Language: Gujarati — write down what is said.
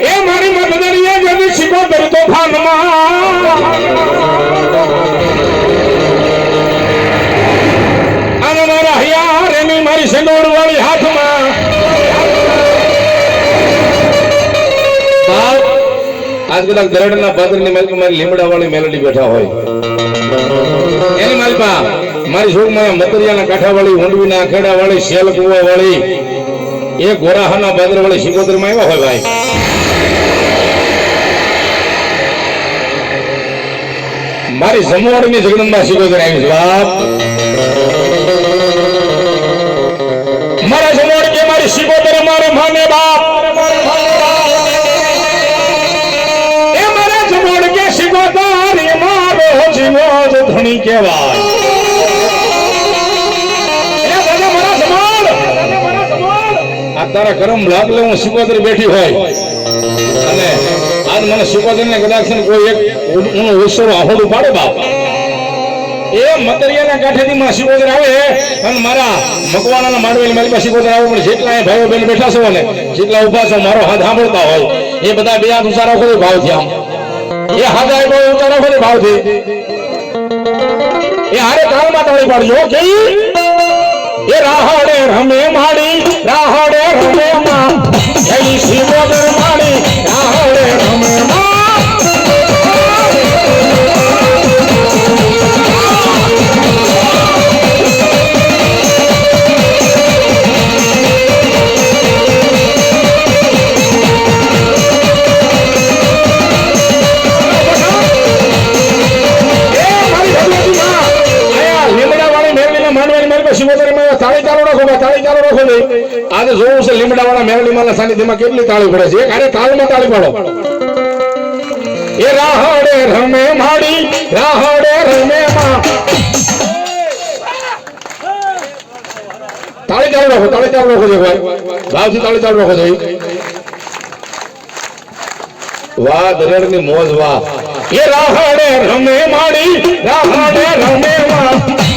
એ મારી મદદરીએ જદી શિકોતર તો ખાનમાં અને મારા હૈયા રેની મારી સંડોળ વાળી હાથમાં આજ કદાચ ગરડના પાદરની માલપા મારી લીમડા વાળી મેલડી બેઠા હોય એની માલપા મારી છોકમાં મતરિયાના કાંઠા વાળી ઊંડવીના ખેડા વાળી શેલ કુવા વાળી એ ગોરાહાના બાદર વાળી શિકોતર માં આવ્યા હોય ભાઈ મારી જમવાડની જગદંબા શિકોતર આવી છે બાપ મારા જમવાડ કે મારી શિકોતર મારે માને બાપ એ મારા જમવાડ કે શિકોતર એ મારો જીવો જ ધણી કહેવાય તારા કરમ લાગલે હું શિકોતર બેઠી હોય અને આજ મને શિકોતર ને કદાચ કોઈ એક ઊનો વિશ્વ આહોડું પાડે બાપ એ મતરિયાના કાંઠેથી માં શિકોતર આવે અને મારા મકવાણાના માંડવેલી મારી પાસે શિકોતર આવે પણ જેટલા ભાઈઓ બહેન બેઠા છો ને જેટલા ઉભા છો મારો હાથ સાંભળતા હોય એ બધા બે હાથ ઊંચા રાખો ભાવથી આમ એ હાથ આપ્યો ઊંચા રાખો ભાવથી એ હારે કાળમાં તાળી પાડજો કે એ રાહડે રમે માડી રાહડે રમે માં જઈ શિકોતર માડી રાહડે રમે માં આજે જોવું છે લીમડા વાળા મેરડી માના સાનિધ્યમાં કેટલી તાળી પડે છે અરે તાળમાં તાળી પાડો એ રાહડે રમે માડી રાહડે રમે માં તાળી ચાલુ રાખો ભાઈ ભાવથી તાળી ચાલુ રાખો વાહ દરેડની મોજ વાહ એ રાહડે રમે માડી રાહડે રમે માં